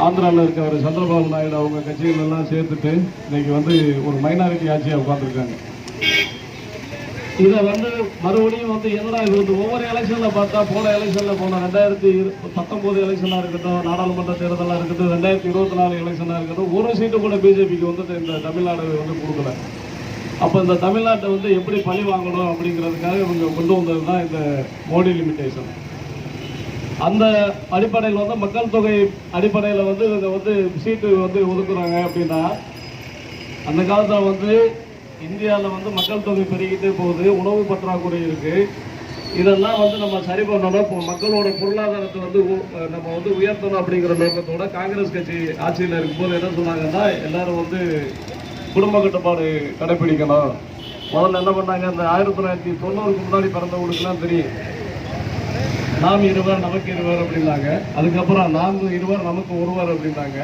ஆந்திராவில் இருக்கிற சந்திரபாபு நாயுடு அவங்க கட்சிகள் எல்லாம் சேர்த்துட்டு இன்னைக்கு வந்து ஒரு மைனாரிட்டி ஆட்சியாக உட்காந்துருக்காங்க. இதை வந்து மறுபடியும் வந்து என்னடா இது வந்து ஒவ்வொரு எலெக்ஷனில் பார்த்தா போன எலெக்ஷனில் போன 2019 எலெக்ஷனாக இருக்கட்டும், நாடாளுமன்ற தேர்தலாக இருக்கட்டும், 2024 எலெக்ஷனாக இருக்கட்டும், ஒரு சீட்டு கூட பிஜேபிக்கு வந்து இந்த தமிழ்நாடு வந்து கொடுக்கல. அப்போ இந்த தமிழ்நாட்டை வந்து எப்படி பழி வாங்கணும் அப்படிங்கிறதுக்காக இவங்க கொண்டு வந்தது தான் இந்த மோடி லிமிட்டேஷன். அந்த அடிப்படையில் வந்து மக்கள் தொகை அடிப்படையில் வந்து இவங்க வந்து சீட்டு வந்து ஒதுக்குறாங்க. அப்படின்னா அந்த காலத்தில் வந்து இந்தியாவில் வந்து மக்கள் தொகை பெருகிட்டே போகுது, உணவு பற்றாக்குறை இருக்குது. இதெல்லாம் வந்து நம்ம சரி பண்ணணும், இப்போ மக்களோட பொருளாதாரத்தை வந்து நம்ம வந்து உயர்த்தணும் அப்படிங்கிற நோக்கத்தோட காங்கிரஸ் கட்சி ஆட்சியில் இருக்கும்போது என்ன சொன்னாங்கன்னா, எல்லாரும் வந்து குடும்ப கட்டுப்பாடு கடைப்பிடிக்கணும். முதல்ல என்ன பண்ணாங்க, இந்த 1990க்கு முன்னாடி பிறந்தவங்களுக்குலாம் தெரியும், நாம் இருவர் நமக்கு இருவர் அப்படின்னாங்க. அதுக்கப்புறம் நாம் இருவர் நமக்கு ஒருவர் அப்படின்னாங்க.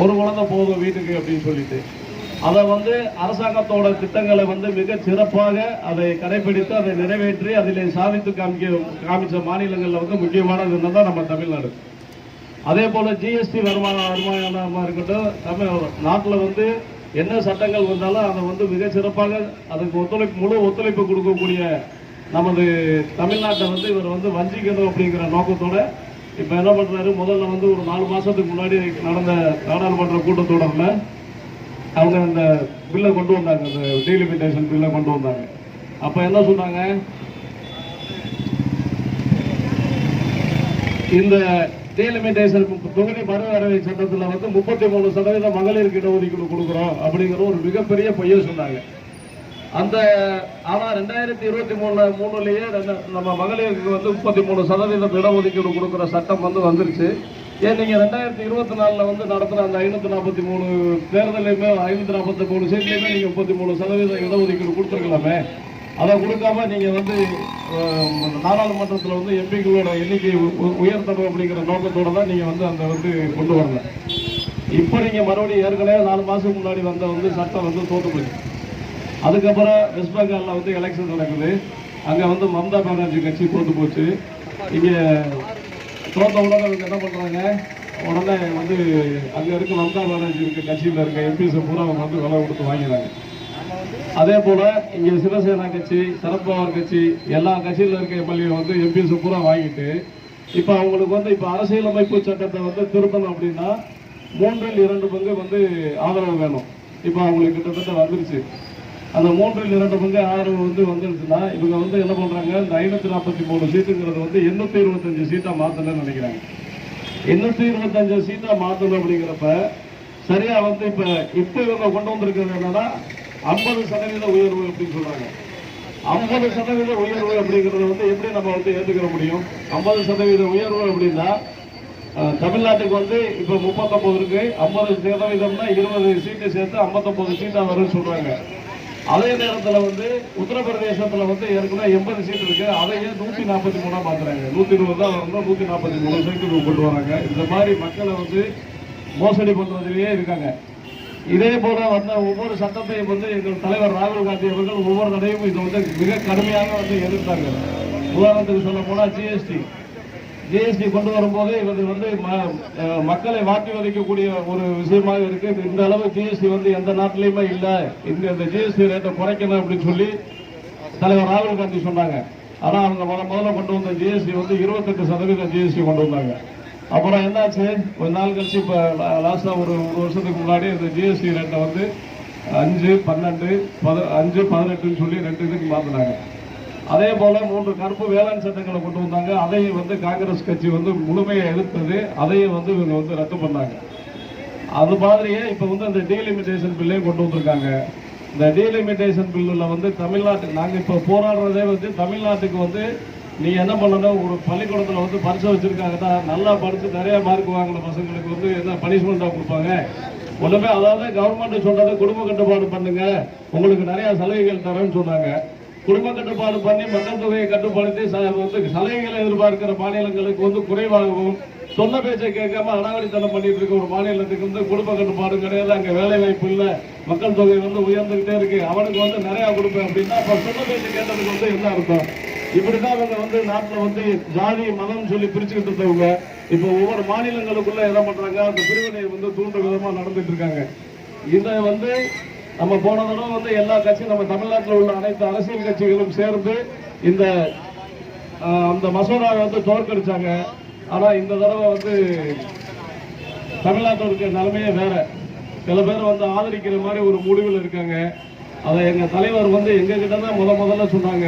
ஒரு குழந்தை போதும் வீட்டுக்கு அப்படின்னு சொல்லிட்டு அதை வந்து அரசாங்கத்தோட திட்டங்களை வந்து மிக சிறப்பாக அதை கடைபிடித்து அதை நிறைவேற்றி அதில் சாதித்து காமிச்ச மாநிலங்களில் வந்து முக்கியமானது தான் நம்ம தமிழ்நாடு. அதே போல ஜிஎஸ்டி வருமானமாக இருக்கட்டும், நாட்டில் வந்து என்ன சட்டங்கள் வந்தாலும் அதை வந்து மிக சிறப்பாக அதுக்கு முழு ஒத்துழைப்பு கொடுக்கக்கூடிய நமது தமிழ்நாட்டை வந்து இவர் வந்து வஞ்சிக்கணும் அப்படிங்கிற நோக்கத்தோட இப்போ என்ன பண்ணுறாரு, முதல்ல வந்து ஒரு 4 மாதத்துக்கு முன்னாடி நடந்த நாடாளுமன்ற கூட்டத்தொடரில் அவங்க இந்த பில்லை கொண்டு வந்தாங்க, இந்த டீலிமிட்டேஷன் பில்லை கொண்டு வந்தாங்க. அப்போ என்ன சொன்னாங்க, இந்த டீலிமிட்டேஷன் தொகுதி மறுவரைவை சட்டத்தில் வந்து 33% மகளிருக்கு இடஒதுக்கீடு கொடுக்குறோம் அப்படிங்கிற ஒரு மிகப்பெரிய பொய்யை சொன்னாங்க. அந்த ஆனால் 2023லயே நம்ம மகளிருக்கு வந்து 33% இடஒதுக்கீடு கொடுக்குற சட்டம் வந்து வந்துருச்சு. ஏன் நீங்கள் 2024 வந்து நடத்துகிற அந்த 543 தேர்தலையுமே 543 சீட்லையுமே நீங்கள் 33% இடஒதுக்கீடு கொடுத்துருக்கலாமே. அதை கொடுக்காம நீங்கள் வந்து நாடாளுமன்றத்தில் வந்து எம்பிக்களோட எண்ணிக்கை உயர்த்தணும் அப்படிங்கிற நோக்கத்தோடு தான் நீங்கள் வந்து அந்த வந்து கொண்டு வரல. இப்போ நீங்கள் மறுபடியும் ஏற்கனவே 4 மாதத்துக்கு முன்னாடி வந்த வந்து சட்டம் வந்து தோற்று போச்சு. அதுக்கப்புறம் வெஸ்ட் பெங்காலில் வந்து எலெக்ஷன் நடக்குது, அங்கே வந்து மம்தா பானர்ஜி கட்சி தோற்று போச்சு. இங்கே தோற்ற உடனே அவங்க என்ன பண்ணுறாங்க, உடனே வந்து அங்கே இருக்க மம்தா பானர்ஜி இருக்க கட்சியில் இருக்க எம்பிஸை பூரா அவங்க வந்து விலை கொடுத்து வாங்கிறாங்க. அதே போல் இங்கே சிவசேனா கட்சி, சரத்பவார் கட்சி, எல்லா கட்சியில் இருக்க எம்எல்ஏ வந்து எம்பிஸை பூரா வாங்கிட்டு இப்போ அவங்களுக்கு வந்து இப்போ அரசியலமைப்பு சட்டத்தை வந்து திருத்தணும் அப்படின்னா 3/2 பங்கு வந்து ஆதரவு வேணும். இப்போ அவங்களுக்கு கிட்டத்தட்ட வந்துருச்சு. அந்த 3/2 ஆதரவு வந்து வந்துருச்சுன்னா இவங்க வந்து என்ன பண்ணுறாங்க, இந்த 543 சீட்டுங்கிறது வந்து 825 சீட்டாக மாற்றணும்னு நினைக்கிறாங்க. 825 சீட்டாக மாற்றணும் அப்படிங்கிறப்ப சரியாக வந்து இப்போ இவங்க கொண்டு வந்திருக்கிறது என்னன்னா 50% உயர்வு அப்படின்னு சொல்கிறாங்க. 50% உயர்வு அப்படிங்கிறது வந்து எப்படி நம்ம வந்து ஏற்றுக்கிற முடியும்? 50% உயர்வு அப்படின்னா தமிழ்நாட்டுக்கு வந்து இப்போ 39 இருக்கு, 50%னா 20 சீட்டு சேர்த்து 59 சீட்டாக வரும்னு சொல்கிறாங்க. அதே நேரத்தில் வந்து உத்தரப்பிரதேசத்தில் வந்து ஏற்கனவே 80 சீட்டு இருக்கு, அதையே 143 மாத்துறாங்க. 120 தான் வரணும், 143 சீட்டு கொண்டு வராங்க. இந்த மாதிரி மக்களை வந்து மோசடி பண்றதுலேயே இருக்காங்க. இதே போல வந்த ஒவ்வொரு சட்டத்தையும் வந்து எங்கள் தலைவர் ராகுல் காந்தி அவர்கள் ஒவ்வொரு தடையும் இதை வந்து மிக கடுமையாக வந்து எதிர்த்தாங்க. உதாரணத்துக்கு சொல்ல போனால் ஜிஎஸ்டி கொண்டு வரும்போது இவர்கள் வந்து மக்களை வாட்டி வதைக்கக்கூடிய ஒரு விஷயமாக இருக்கு. இந்த அளவு ஜிஎஸ்டி வந்து எந்த நாட்டிலையுமே இல்லை, இந்த ஜிஎஸ்டி ரேட்டை குறைக்கணும் அப்படின்னு சொல்லி தலைவர் ராகுல் காந்தி சொன்னாங்க. ஆனால் அவங்க முதல்ல கொண்டு வந்த ஜிஎஸ்டி வந்து 28% ஜிஎஸ்டி கொண்டு வந்தாங்க. அப்புறம் என்னாச்சு, ஒரு நாள் கழிச்சு இப்போ லாஸ்ட்டாக ஒரு வருஷத்துக்கு முன்னாடி இந்த ஜிஎஸ்டி ரேட்டை வந்து 5, 12, 5, 18 சொல்லி 2 இதுக்கு மாற்றினாங்க. அதே போல 3 கருப்பு வேளாண் சட்டங்களை கொண்டு வந்தாங்க. அதையும் வந்து காங்கிரஸ் கட்சி வந்து முழுமையை எதிர்த்தது, அதையும் வந்து இவங்க வந்து ரத்து பண்ணாங்க. அது மாதிரியே இப்போ வந்து அந்த டீலிமிட்டேஷன் பில்லையும் கொண்டு வந்திருக்காங்க. இந்த டீலிமிட்டேஷன் பில்லில் வந்து தமிழ்நாட்டுக்கு நாங்கள் இப்போ போராடுறதே வந்து தமிழ்நாட்டுக்கு வந்து நீ என்ன பண்ணணும், ஒரு பள்ளிக்கூடத்தில் வந்து பரிசை வச்சுருக்காங்கன்னா நல்லா படித்து நிறைய மார்க் வாங்கின பசங்களுக்கு வந்து என்ன பனிஷ்மெண்ட்டாக கொடுப்பாங்க? ஒன்றுமே, அதாவது கவர்மெண்ட் சொல்கிறது குடும்ப கட்டுப்பாடு பண்ணுங்க, உங்களுக்கு நிறையா சலுகைகள் தரேன்னு சொன்னாங்க. குடும்ப கட்டுப்பாடு பண்ணி மக்கள் தொகையை கட்டுப்படுத்தி வந்து சலுகைகளை எதிர்பார்க்கிற மாநிலங்களுக்கு வந்து குறைவாகவும் சொன்ன பேச்சை கேட்காம அடாவடித்தனம் பண்ணிட்டு இருக்க ஒரு மாநிலத்துக்கு வந்து குடும்ப கட்டுப்பாடு கிடையாது, அங்கே வேலை வாய்ப்பு இல்லை, மக்கள் தொகை வந்து உயர்ந்துகிட்டே இருக்கு, அவனுக்கு வந்து நிறையா கொடுப்பேன் அப்படின்னா அப்போ சொன்ன பேச்சை கேட்டதுக்கு வந்து என்ன அர்த்தம்? இப்படிதான் அவங்க வந்து நாட்டுல வந்து ஜாதி மதம் சொல்லி பிரிச்சுக்கிட்டு இருந்தவங்க இப்ப ஒவ்வொரு மாநிலங்களுக்குள்ள என்ன பண்றாங்க, அந்த பிரிவினை வந்து தூண்டும் விதமா நடந்துட்டு இருக்காங்க. இதை வந்து நம்ம போன தடவை வந்து எல்லா கட்சியும் நம்ம தமிழ்நாட்டில் உள்ள அனைத்து அரசியல் கட்சிகளும் சேர்ந்து இந்த அந்த மசோதாவை வந்து தோற்கடிச்சாங்க. ஆனா இந்த தடவை வந்து தமிழ்நாட்டில் இருக்க நிலைமையே வேற. சில பேர் வந்து ஆதரிக்கிற மாதிரி ஒரு முடிவில் இருக்காங்க. அதை எங்க தலைவர் வந்து எங்க கிட்ட தான் முதல்ல சொன்னாங்க,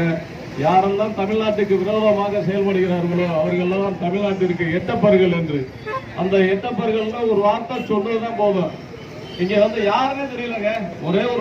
யாரெல்லாம் தமிழ்நாட்டுக்கு விரோதமாக செயல்படுகிறார்களோ அவர்களெல்லாம் தமிழ்நாட்டிற்கு எட்டப்பர்கள் என்று. அந்த எட்டப்பர்கள் ஒரு வார்த்தை சொன்னதுதான் போதும். இங்க வந்து யாருன்னே தெரியலங்க, ஒரே ஒரு